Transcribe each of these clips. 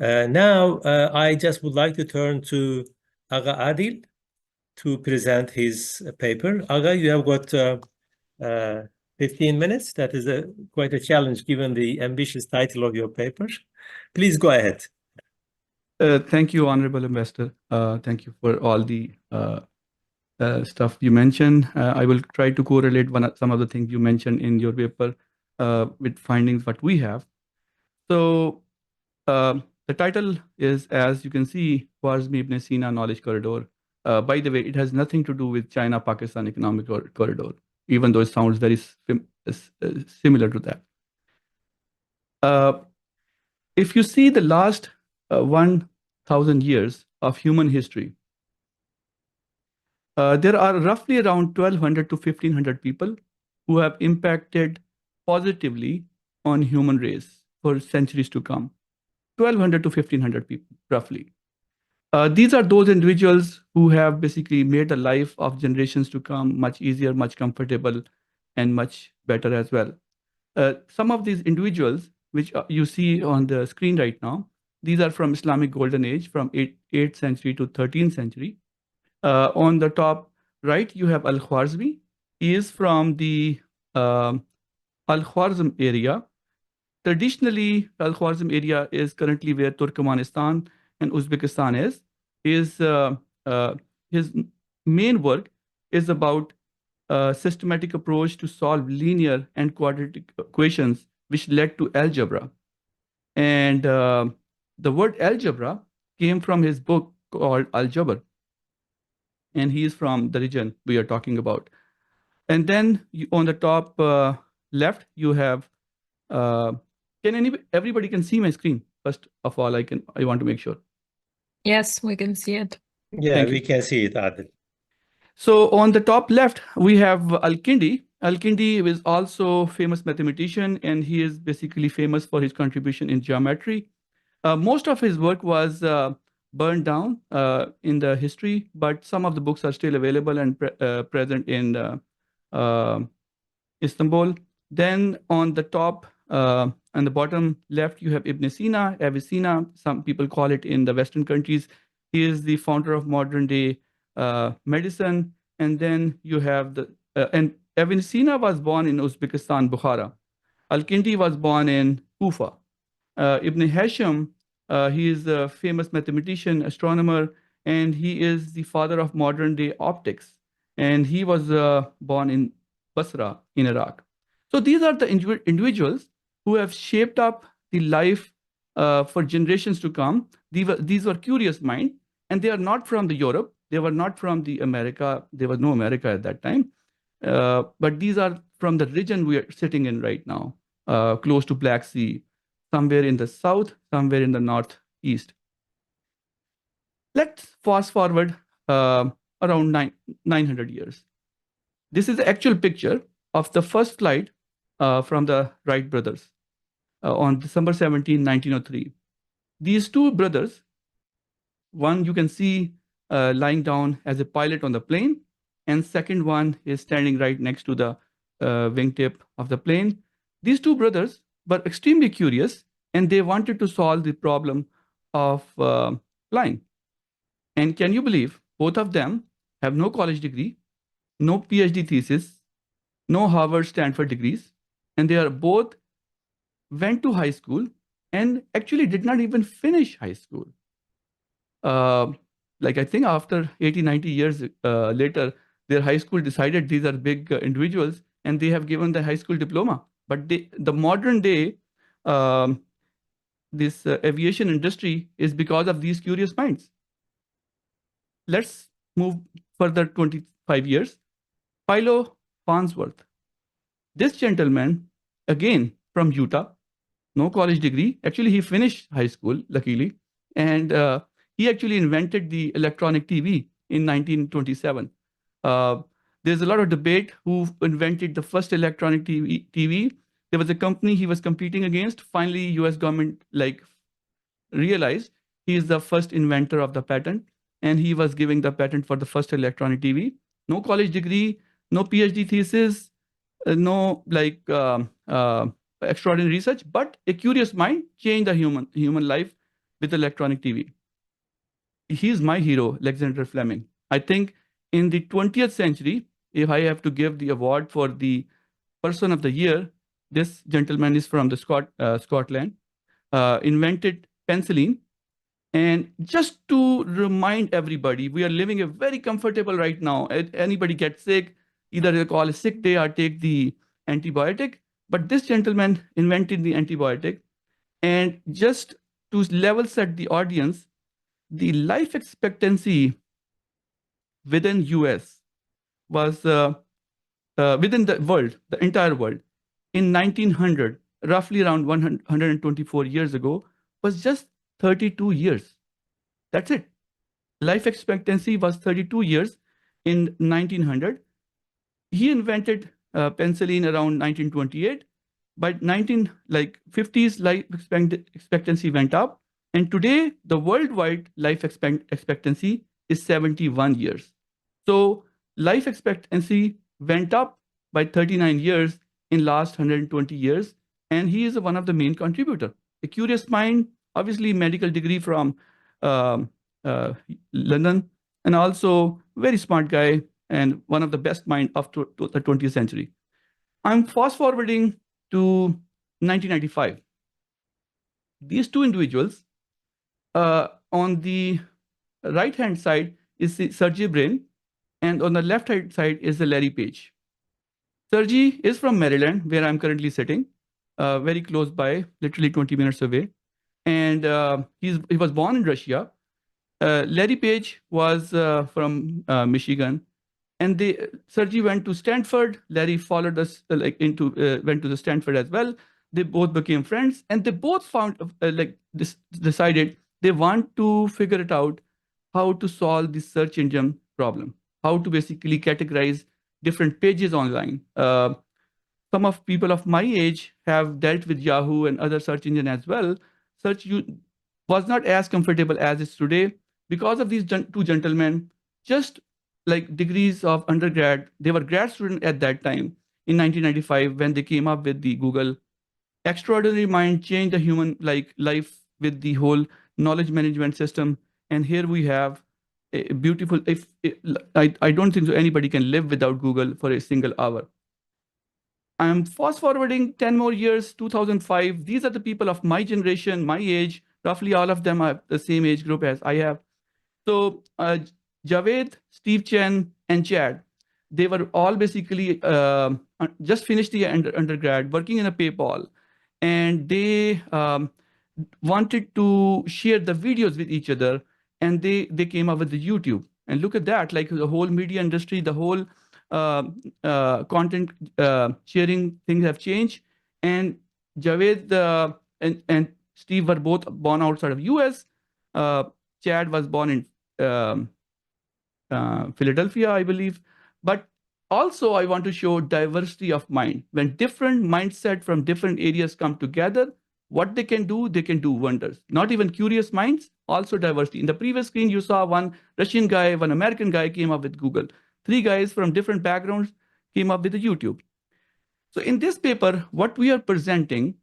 Now, I just would like to turn to Aga Adil to present his paper. Aga, you have got 15 minutes. That is quite a challenge given the ambitious title of your paper. Please go ahead. Thank you, Honorable Investor. Thank you for all the stuff you mentioned. I will try to correlate some of the things you mentioned in your paper with findings what we have. So the title is, as you can see, Khwarizmi-Ibn Sina Knowledge Corridor. By the way, it has nothing to do with China-Pakistan Economic Corridor, even though it sounds very similar to that. If you see the last 1,000 years of human history, there are roughly around 1,200 to 1,500 people who have impacted positively on human race for centuries to come. 1,200 to 1,500 people, roughly. These are those individuals who have basically made the life of generations to come much easier, much comfortable, and much better as well. Some of these individuals, which you see on the screen right now, these are from Islamic Golden Age, from 8th century to 13th century. On the top right, you have Al-Khwarizmi. He is from the Al-Khwarizm area. Traditionally, Al-Khwarizm area is currently where Turkmenistan and Uzbekistan is. His main work is about a systematic approach to solve linear and quadratic equations, which led to algebra. And the word algebra came from his book called Al-Jabr. And he is from the region we are talking about. And then on the top left, you have, everybody can see my screen? First of all, I want to make sure. Yes, we can see it. Yeah, we can see it, Adil. So on the top left, we have Al-Kindi. Al-Kindi is also a famous mathematician, and he is basically famous for his contribution in geometry. Most of his work was burned down in the history, but some of the books are still available and present in Istanbul. Then on the top and the bottom left, you have Ibn Sina, Avicenna. Some people call it in the Western countries. He is the founder of modern day medicine. And then you have and Ibn Sina was born in Uzbekistan, Bukhara. Al-Kindi was born in Kufa. Ibn Hashim, he is a famous mathematician, astronomer, and he is the father of modern day optics. And he was born in Basra in Iraq. So these are the individuals who have shaped up the life for generations to come. These were curious minds, and they are not from the Europe. They were not from the America. There was no America at that time. But these are from the region we are sitting in right now, close to Black Sea, somewhere in the south, somewhere in the northeast. Let's fast forward around 900 years. This is the actual picture of the first flight from the Wright brothers on December 17, 1903. These two brothers, one you can see lying down as a pilot on the plane, and second one is standing right next to the wingtip of the plane. These two brothers were extremely curious, and they wanted to solve the problem of flying. And can you believe both of them have no college degree, no PhD thesis, no Harvard, Stanford degrees, and they are both went to high school and actually did not even finish high school. Like I think after 80, 90 years later, their high school decided these are big individuals, and they have given the high school diploma. But the modern day, this aviation industry is because of these curious minds. Let's move further 25 years. Philo Farnsworth. This gentleman, again from Utah, no college degree. Actually, he finished high school, luckily. And he actually invented the electronic TV in 1927. There's a lot of debate who invented the first electronic TV. There was a company he was competing against. Finally, US government realized he is the first inventor of the patent, and he was giving the patent for the first electronic TV. No college degree, no PhD thesis, no extraordinary research, but a curious mind changed the human life. with electronic TV. He's my hero, Alexander Fleming. I think in the 20th century, if I have to give the award for the person of the year, this gentleman is from the Scotland, invented penicillin. And just to remind everybody, we are living a very comfortable right now. Anybody gets sick, either they call a sick day or take the antibiotic. But this gentleman invented the antibiotic. And just to level set the audience, the life expectancy within US was within the world, the entire world, in 1900, roughly around 124 years ago, was just 32 years. That's it. Life expectancy was 32 years in 1900. He invented penicillin around 1928. By 50s, life expectancy went up. And today, the worldwide life expectancy is 71 years. So life expectancy went up by 39 years in last 120 years. And he is one of the main contributor. A curious mind, obviously medical degree from London, and also very smart guy and one of the best mind of the 20th century. I'm fast forwarding to 1995. These two individuals, on the right-hand side is Sergey Brin, and on the left-hand side is the Larry Page. Sergey is from Maryland, where I'm currently sitting, very close by, literally 20 minutes away. And he was born in Russia. Larry Page was from Michigan. And Sergey went to Stanford. Larry followed us went to the Stanford as well. They both became friends, and they both found decided they want to figure it out how to solve the search engine problem, how to basically categorize different pages online. Some of people of my age have dealt with Yahoo and other search engine as well. Search was not as comfortable as it's today because of these two gentlemen, just like degrees of undergrad. They were grad students at that time in 1995 when they came up with the Google. Extraordinary mind changed the human life with the whole knowledge management system. And here we have a beautiful, I don't think so anybody can live without Google for a single hour. I'm fast forwarding 10 more years, 2005. These are the people of my generation, my age. Roughly all of them are the same age group as I have. So Javed, Steve Chen, and Chad, they were all basically just finished the undergrad, working in a PayPal. And they wanted to share the videos with each other. And they came up with the YouTube. And look at that, like the whole media industry, the whole content sharing things have changed. And Javed and Steve were both born outside of US. Chad was born in Philadelphia, I believe. But also I want to show diversity of mind. When different mindset from different areas come together, what they can do wonders. Not even curious minds, also diversity. In the previous screen, you saw one Russian guy, one American guy came up with Google. 3 guys from different backgrounds came up with the YouTube. So in this paper, what we are presenting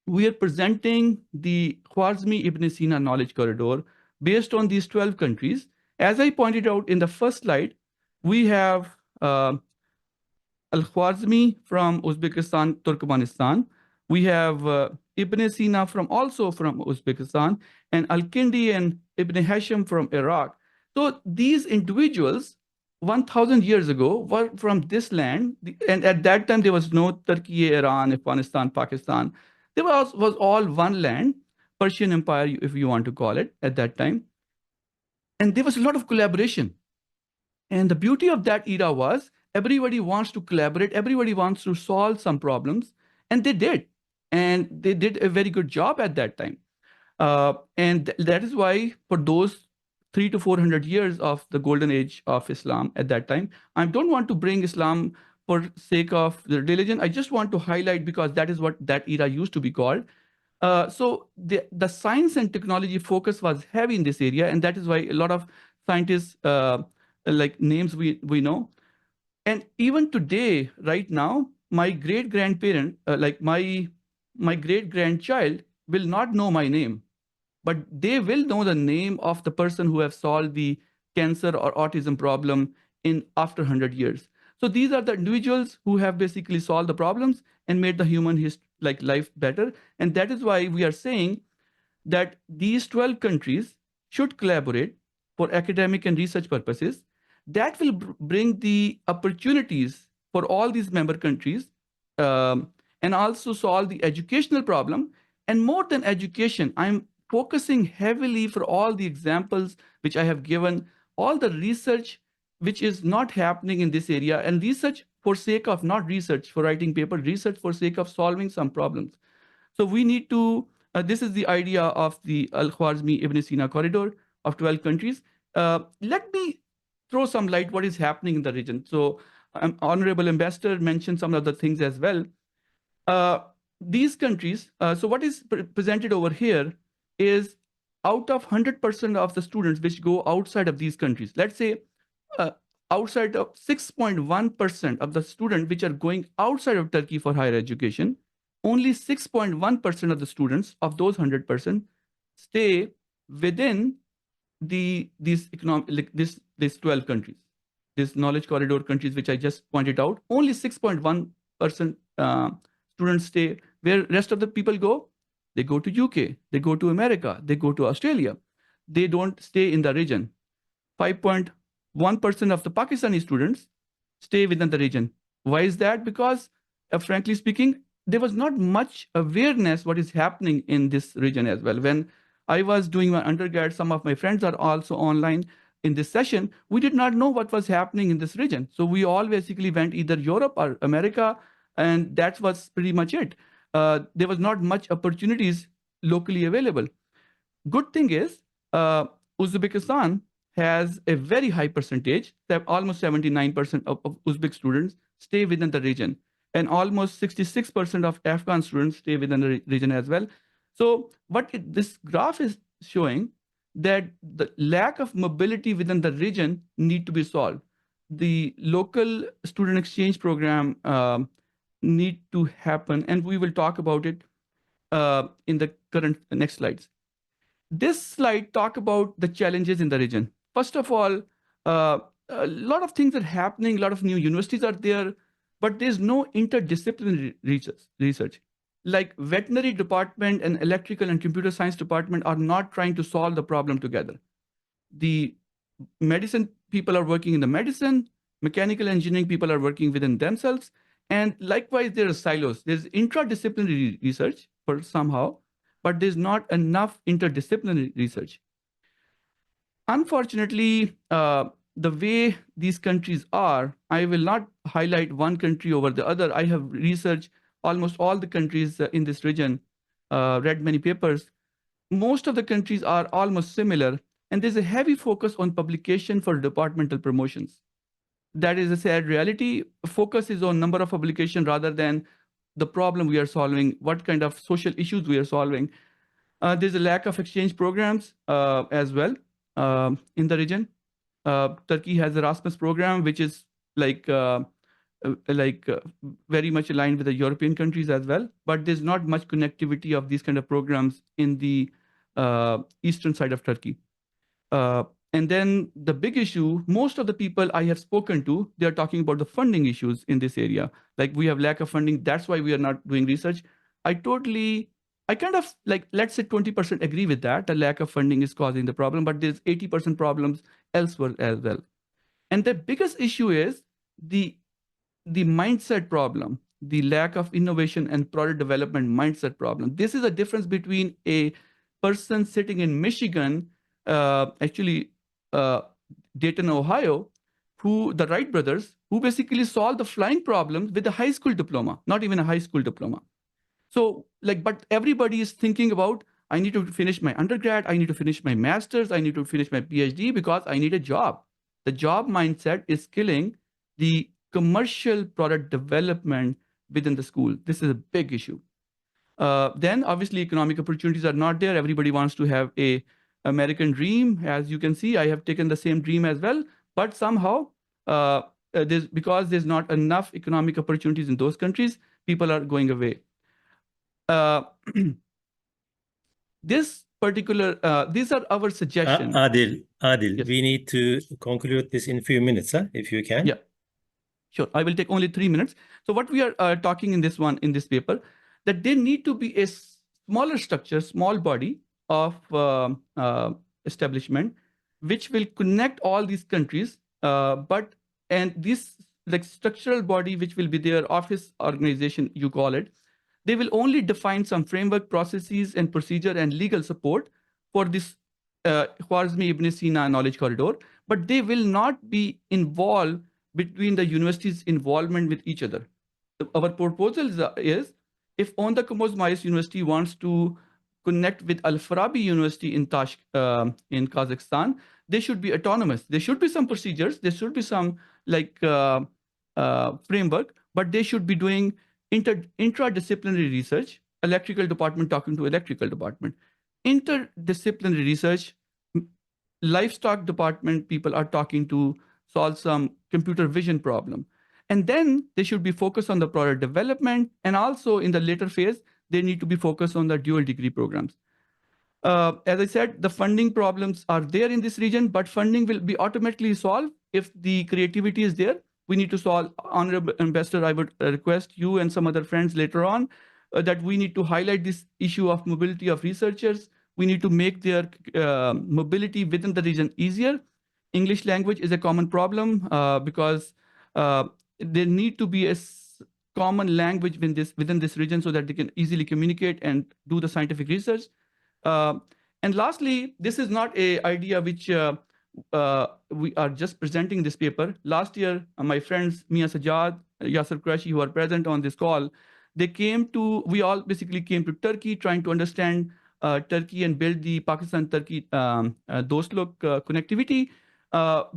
the Khwarizmi-Ibn Sina Knowledge Corridor based on these 12 countries. As I pointed out in the first slide, we have Al-Khwarizmi from Uzbekistan, Turkmenistan. We have Ibn Sina also from Uzbekistan, and Al-Kindi and Ibn Hashim from Iraq. So these individuals, 1,000 years ago, were from this land. And at that time, there was no Turkey, Iran, Afghanistan, Pakistan. There was all one land, Persian Empire, if you want to call it, at that time. And there was a lot of collaboration. And the beauty of that era was everybody wants to collaborate. Everybody wants to solve some problems. And they did. And they did a very good job at that time. And that is why for those 300 to 400 years of the golden age of Islam at that time, I don't want to bring Islam for sake of the religion. I just want to highlight because that is what that era used to be called. So the science and technology focus was heavy in this area, and that is why a lot of scientists, like names we know. And even today, right now, my great-grandparent, like my great-grandchild will not know my name. but they will know the name of the person who have solved the cancer or autism problem in after 100 years. So these are the individuals who have basically solved the problems and made the human life better. And that is why we are saying that these 12 countries should collaborate for academic and research purposes. That will bring the opportunities for all these member countries, and also solve the educational problem. And more than education, I'm focusing heavily for all the examples which I have given, all the research which is not happening in this area, and research for sake of not research for writing paper, research for sake of solving some problems. So we need to, this is the idea of the Khwarizmi-Ibn Sina Corridor of 12 countries. Let me throw some light what is happening in the region. So Honorable Ambassador mentioned some of the things as well. These countries, so what is presented over here is out of 100% of the students which go outside of these countries, let's say outside of 6.1% of the students which are going outside of Turkey for higher education, only 6.1% of the students of those 100% stay within these 12 countries, these knowledge corridor countries, which I just pointed out. Only 6.1% students stay. Where rest of the people go? They go to UK, they go to America, they go to Australia. They don't stay in the region. 5.1% of the Pakistani students stay within the region. Why is that? Because frankly speaking, there was not much awareness what is happening in this region as well. When I was doing my undergrad, some of my friends are also online in this session. We did not know what was happening in this region. So we all basically went either Europe or America, and that was pretty much it. There was not much opportunities locally available. Good thing is Uzbekistan has a very high percentage, that almost 79% of Uzbek students stay within the region. And almost 66% of Afghan students stay within the region as well. So what this graph is showing, that the lack of mobility within the region need to be solved. The local student exchange program need to happen, and we will talk about it in the next slides. This slide talk about the challenges in the region. First of all, a lot of things are happening, a lot of new universities are there, but there's no interdisciplinary research. Like veterinary department and electrical and computer science department are not trying to solve the problem together. The medicine people are working in the medicine, mechanical engineering people are working within themselves, and likewise there are silos. There's intradisciplinary research for somehow, but there's not enough interdisciplinary research. Unfortunately, the way these countries are, I will not highlight one country over the other. I have researched almost all the countries in this region, read many papers. Most of the countries are almost similar, and there's a heavy focus on publication for departmental promotions. That is a sad reality. Focus is on number of publication rather than the problem we are solving, what kind of social issues we are solving. There's a lack of exchange programs as well in the region. Turkey has the Erasmus program, which is very much aligned with the European countries as well, but there's not much connectivity of these kind of programs in the eastern side of Turkey. And then the big issue, most of the people I have spoken to, they're talking about the funding issues in this area. Like we have lack of funding, that's why we are not doing research. I kind of let's say 20% agree with that. The lack of funding is causing the problem, but there's 80% problems elsewhere as well. And the biggest issue is the mindset problem, the lack of innovation and product development mindset problem. This is a difference between a person sitting in Michigan, Dayton, Ohio, the Wright brothers, who basically solved the flying problem with a high school diploma, not even a high school diploma. So but everybody is thinking about, I need to finish my undergrad, I need to finish my master's, I need to finish my PhD because I need a job. The job mindset is killing the commercial product development within the school. This is a big issue. Then obviously economic opportunities are not there. Everybody wants to have a American dream. As you can see, I have taken the same dream as well, but somehow because there's not enough economic opportunities in those countries, people are going away. This particular, these are our suggestions. Adil, Yes. we need to conclude this in a few minutes, if you can. Yeah, sure. I will take only 3 minutes. So what we are talking in this paper, that there need to be a smaller structure, small body of establishment, which will connect all these countries. And this like structural body, which will be their office organization, you call it, they will only define some framework, processes, and procedure and legal support for this Khwarizmi-Ibn Sina Knowledge Corridor, but they will not be involved between the universities' involvement with each other. Our proposal is if on the Khwarizmi University wants to connect with Al-Farabi University in Kazakhstan, they should be autonomous. There should be some procedures, there should be some like framework, but they should be doing intradisciplinary research, electrical department talking to electrical department. Interdisciplinary research, livestock department people are talking to solve some computer vision problem. And then they should be focused on the product development. And also in the later phase, they need to be focused on the dual degree programs. As I said, the funding problems are there in this region, but funding will be automatically solved if the creativity is there. We need to solve. Honorable Ambassador, I would request you and some other friends later on that we need to highlight this issue of mobility of researchers. We need to make their mobility within the region easier. English language is a common problem because there need to be a common language within this region so that they can easily communicate and do the scientific research. And lastly, this is not an idea which we are just presenting this paper. Last year, my friends Mia Sajjad, Yasser Qureshi, who are present on this call, we all basically came to Turkey trying to understand Turkey and build the Pakistan-Turkey Dostluk connectivity.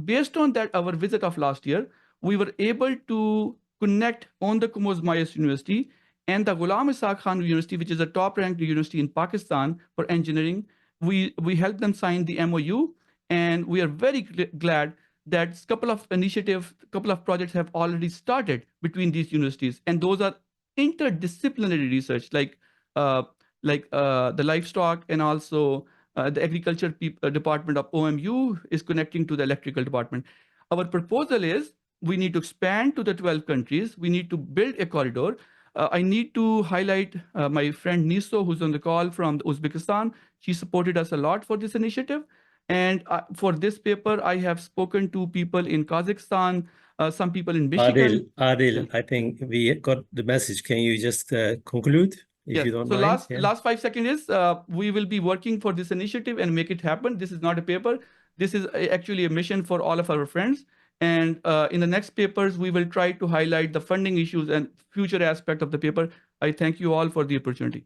Based on that, our visit of last year, we were able to connect on the Khwarizmi University and the Ghulam Ishaq Khan University, which is a top-ranked university in Pakistan for engineering. We helped them sign the MOU, and we are very glad that a couple of initiatives, a couple of projects have already started between these universities, and those are interdisciplinary research, like the livestock and also the agriculture department of OMU is connecting to the electrical department. Our proposal is we need to expand to the 12 countries. We need to build a corridor. I need to highlight my friend Niso, who's on the call from Uzbekistan. She supported us a lot for this initiative. And for this paper, I have spoken to people in Kazakhstan, some people in Michigan. Adil, Yeah. I think we got the message. Can you just conclude, if you don't mind? So last 5 seconds is we will be working for this initiative and make it happen. This is not a paper. This is actually a mission for all of our friends. And in the next papers, we will try to highlight the funding issues and future aspect of the paper. I thank you all for the opportunity.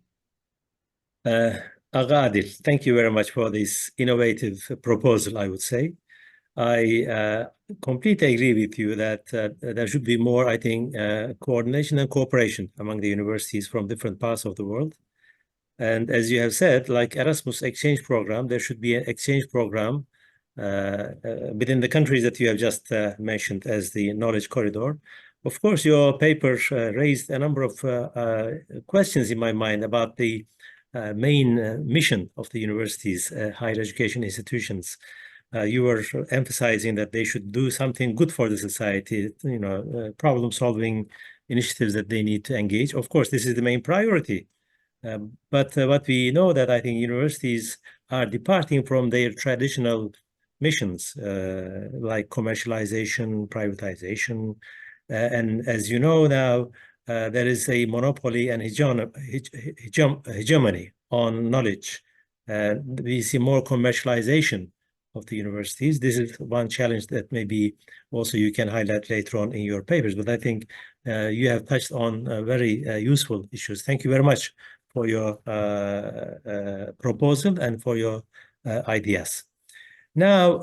Adil, thank you very much for this innovative proposal, I would say. I completely agree with you that there should be more, I think, coordination and cooperation among the universities from different parts of the world. And as you have said, like Erasmus exchange program, there should be an exchange program within the countries that you have just mentioned as the knowledge corridor. Of course, your paper raised a number of questions in my mind about the main mission of the universities, higher education institutions. You were emphasizing that they should do something good for the society, problem-solving initiatives that they need to engage. Of course, this is the main priority. But what we know that I think universities are departing from their traditional missions, like commercialization, privatization. And as you know now, there is a monopoly and hegemony on knowledge. We see more commercialization of the universities. This is one challenge that maybe also you can highlight later on in your papers, but I think you have touched on very useful issues. Thank you very much for your proposal and for your ideas. Now,